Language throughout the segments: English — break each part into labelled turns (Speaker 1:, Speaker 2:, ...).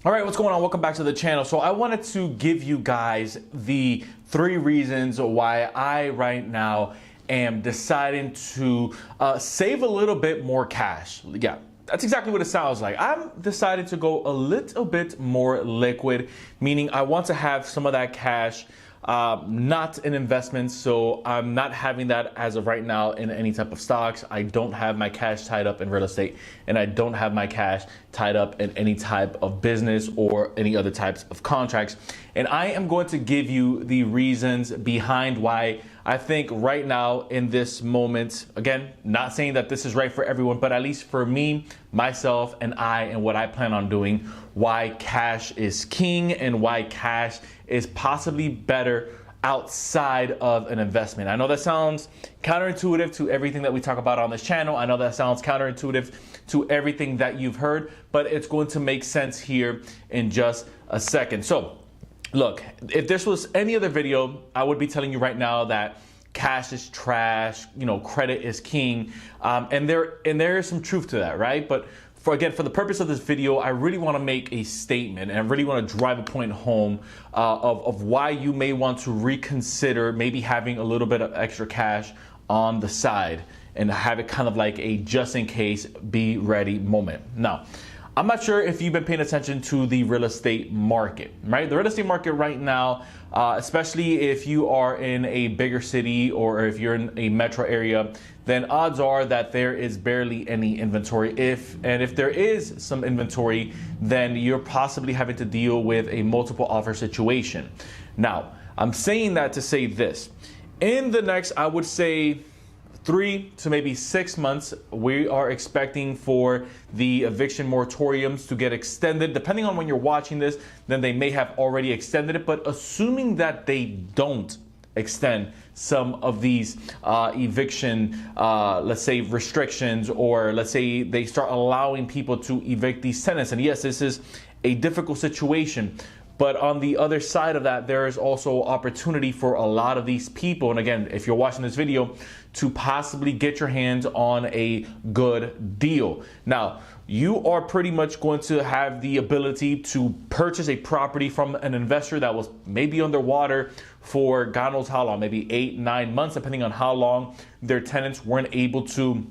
Speaker 1: All right, what's going on? Welcome back to the channel. So I wanted to give you guys the 3 reasons why I right now am deciding to save a little bit more cash. Yeah, that's exactly what it sounds like. I'm deciding to go a little bit more liquid, meaning I want to have some of that cash not in investments. So I'm not having that as of right now in any type of stocks. I don't have my cash tied up in real estate, and I don't have my cash tied up in any type of business or any other types of contracts. And I am going to give you the reasons behind why I think right now in this moment, again, not saying that this is right for everyone, but at least for me, myself, and what I plan on doing, why cash is king and why cash is possibly better outside of an investment. I know that sounds counterintuitive to everything that we talk about on this channel. I know that sounds counterintuitive to everything that you've heard, but it's going to make sense here in just a second. So look, if this was any other video, I would be telling you right now that cash is trash, credit is king. And there is some truth to that, right? But for the purpose of this video, I really want to make a statement and I really want to drive a point home of why you may want to reconsider maybe having a little bit of extra cash on the side and have it kind of like a just in case, be ready moment. Now, I'm not sure if you've been paying attention to the real estate market, right? The real estate market right now, especially if you are in a bigger city or if you're in a metro area, then odds are that there is barely any inventory. If there is some inventory, then you're possibly having to deal with a multiple offer situation. Now, I'm saying that to say this. In the next, I would say, 3 to maybe 6 months, we are expecting for the eviction moratoriums to get extended. Depending on when you're watching this, then they may have already extended it. But assuming that they don't extend some of these eviction, let's say restrictions, or let's say they start allowing people to evict these tenants. And yes, this is a difficult situation. But on the other side of that, there is also opportunity for a lot of these people. And again, if you're watching this video, to possibly get your hands on a good deal. Now, you are pretty much going to have the ability to purchase a property from an investor that was maybe underwater for God knows how long, maybe 8, 9 months, depending on how long their tenants weren't able to,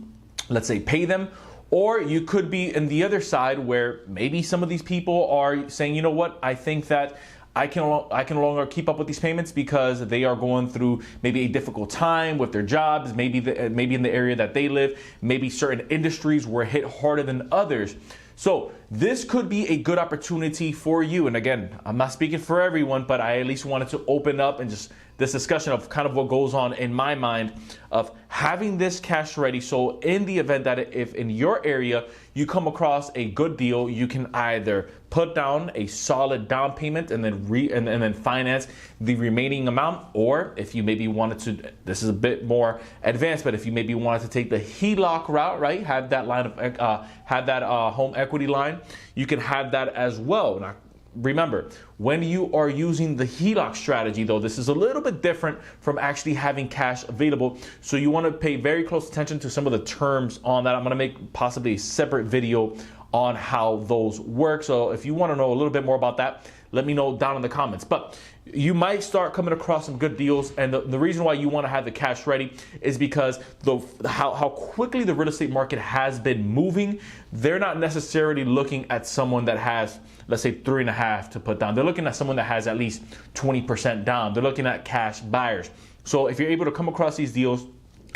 Speaker 1: let's say, pay them. Or you could be in the other side where maybe some of these people are saying, you know what, I think that I can no longer keep up with these payments because they are going through maybe a difficult time with their jobs, maybe in the area that they live, maybe certain industries were hit harder than others. So this could be a good opportunity for you. And again, I'm not speaking for everyone, but I at least wanted to open up and just this discussion of kind of what goes on in my mind of having this cash ready. So in the event that if in your area you come across a good deal, you can either put down a solid down payment and then finance the remaining amount, or if you maybe wanted to, this is a bit more advanced, but if you maybe wanted to take the HELOC route, right, have that line of home equity line, you can have that as well. Now, remember, when you are using the HELOC strategy, though, this is a little bit different from actually having cash available. So you want to pay very close attention to some of the terms on that. I'm going to make possibly a separate video on how those work. So if you want to know a little bit more about that, let me know down in the comments. But you might start coming across some good deals. And the reason why you want to have the cash ready is because how quickly the real estate market has been moving. They're not necessarily looking at someone that has, let's say, 3.5 to put down. They're looking at someone that has at least 20% down. They're looking at cash buyers. So if you're able to come across these deals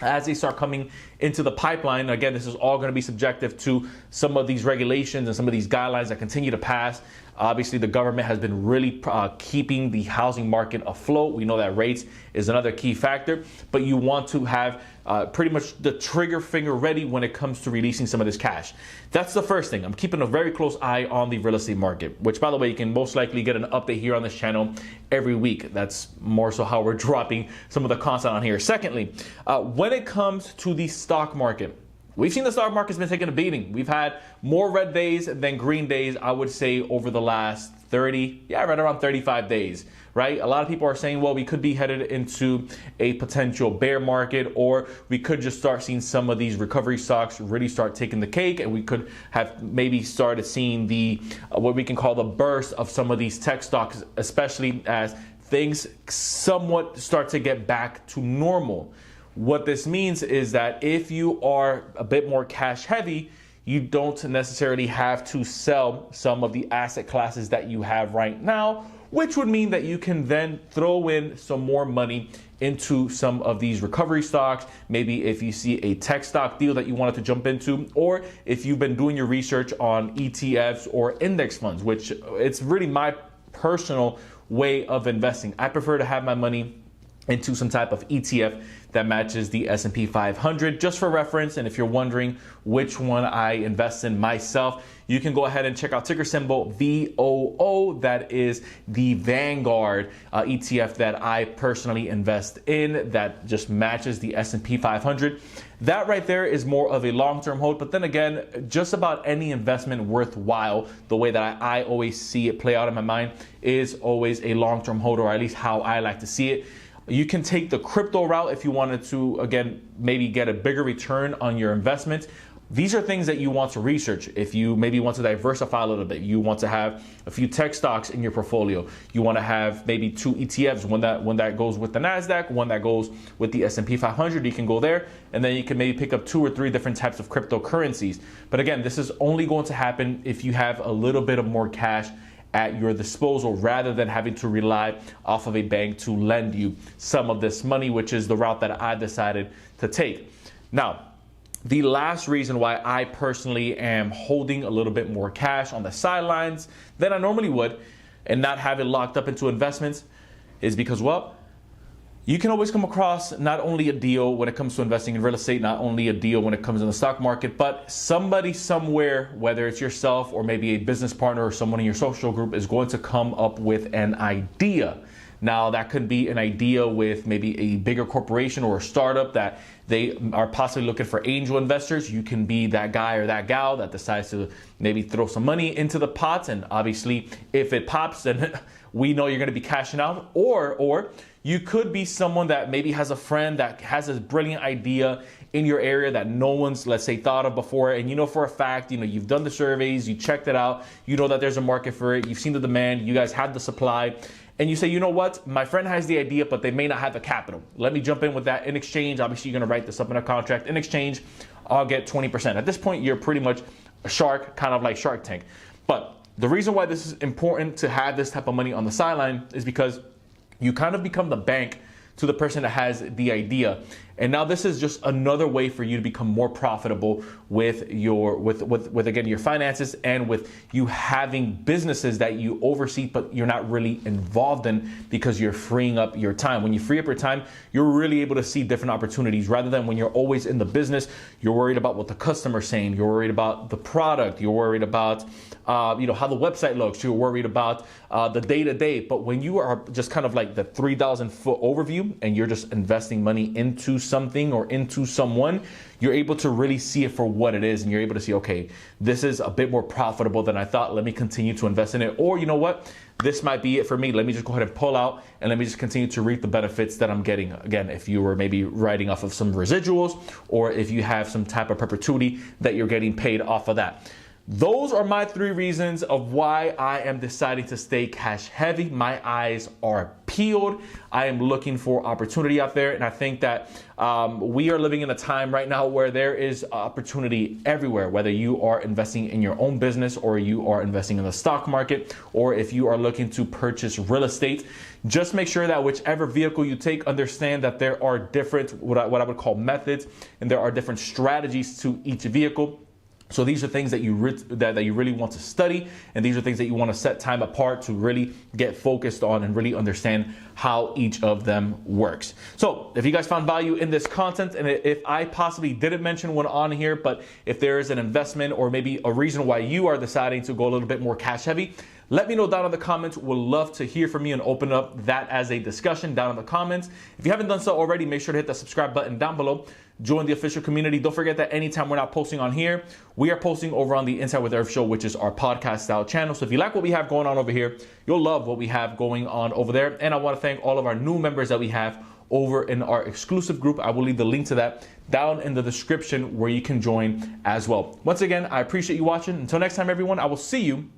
Speaker 1: as they start coming into the pipeline, again, this is all going to be subjective to some of these regulations and some of these guidelines that continue to pass. Obviously, the government has been really keeping the housing market afloat. We know that rates is another key factor, but you want to have pretty much the trigger finger ready when it comes to releasing some of this cash. That's the first thing. I'm keeping a very close eye on the real estate market, which, by the way, you can most likely get an update here on this channel every week. That's more so how we're dropping some of the content on here. Secondly, when it comes to the stock market, we've seen the stock market's been taking a beating. We've had more red days than green days, I would say, over the last 30, right around 35 days, right? A lot of people are saying, well, we could be headed into a potential bear market, or we could just start seeing some of these recovery stocks really start taking the cake, and we could have maybe started seeing the what we can call the burst of some of these tech stocks, especially as things somewhat start to get back to normal. What this means is that if you are a bit more cash heavy, you don't necessarily have to sell some of the asset classes that you have right now, which would mean that you can then throw in some more money into some of these recovery stocks. Maybe if you see a tech stock deal that you wanted to jump into, or if you've been doing your research on ETFs or index funds, which it's really my personal way of investing. I prefer to have my money into some type of ETF that matches the S&P 500. Just for reference, and if you're wondering which one I invest in myself, you can go ahead and check out ticker symbol VOO. That is the Vanguard ETF that I personally invest in, that just matches the S&P 500. That right there is more of a long-term hold. But then again, just about any investment worthwhile, the way that I always see it play out in my mind, is always a long-term hold, or at least how I like to see it. You can take the crypto route if you wanted to, again, maybe get a bigger return on your investment. These are things that you want to research. If you maybe want to diversify a little bit, you want to have a few tech stocks in your portfolio. You want to have maybe 2 ETFs, one that goes with the NASDAQ, one that goes with the S&P 500. You can go there, and then you can maybe pick up 2 or 3 different types of cryptocurrencies. But again, this is only going to happen if you have a little bit of more cash at your disposal, rather than having to rely off of a bank to lend you some of this money, which is the route that I decided to take. Now, the last reason why I personally am holding a little bit more cash on the sidelines than I normally would and not have it locked up into investments is because, well, you can always come across not only a deal when it comes to investing in real estate, not only a deal when it comes in the stock market, but somebody somewhere, whether it's yourself or maybe a business partner or someone in your social group, is going to come up with an idea. Now, that could be an idea with maybe a bigger corporation or a startup that they are possibly looking for angel investors. You can be that guy or that gal that decides to maybe throw some money into the pot. And obviously, if it pops, then we know you're going to be cashing out. Or you could be someone that maybe has a friend that has this brilliant idea in your area that no one's, let's say, thought of before. And you know for a fact, you've done the surveys, you checked it out, you know that there's a market for it, you've seen the demand, you guys have the supply. And you say, you know what, my friend has the idea, but they may not have the capital. Let me jump in with that. In exchange, obviously, you're going to write this up in a contract. In exchange, I'll get 20%. At this point, you're pretty much a shark, kind of like Shark Tank. But the reason why this is important to have this type of money on the sideline is because you kind of become the bank to the person that has the idea. And now this is just another way for you to become more profitable with your again your finances, and with you having businesses that you oversee but you're not really involved in, because you're freeing up your time. When you free up your time, you're really able to see different opportunities, rather than when you're always in the business, you're worried about what the customer's saying, you're worried about the product, you're worried about how the website looks, you're worried about the day-to-day. But when you are just kind of like the 3,000 foot overview, and you're just investing money into something or into someone, you're able to really see it for what it is, and you're able to see, okay, this is a bit more profitable than I thought. Let me continue to invest in it. Or you know what? This might be it for me. Let me just go ahead and pull out, and let me just continue to reap the benefits that I'm getting. Again, if you were maybe writing off of some residuals, or if you have some type of perpetuity that you're getting paid off of that. Those are my 3 reasons of why I am deciding to stay cash heavy. My eyes are peeled. I am looking for opportunity out there. And I think that we are living in a time right now where there is opportunity everywhere, whether you are investing in your own business, or you are investing in the stock market, or if you are looking to purchase real estate. Just make sure that whichever vehicle you take, understand that there are different, what I would call methods, and there are different strategies to each vehicle. So these are things that you really want to study, and these are things that you want to set time apart to really get focused on and really understand how each of them works. So if you guys found value in this content, and if I possibly didn't mention one on here, but if there is an investment or maybe a reason why you are deciding to go a little bit more cash heavy, let me know down in the comments. We'll love to hear from you and open up that as a discussion down in the comments. If you haven't done so already, make sure to hit the subscribe button down below. join the official community. Don't forget that anytime we're not posting on here, we are posting over on the Inside with Irv show, which is our podcast style channel. So if you like what we have going on over here, you'll love what we have going on over there. And I want to thank all of our new members that we have over in our exclusive group. I will leave the link to that down in the description where you can join as well. Once again, I appreciate you watching. Until next time, everyone, I will see you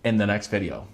Speaker 1: in the next video.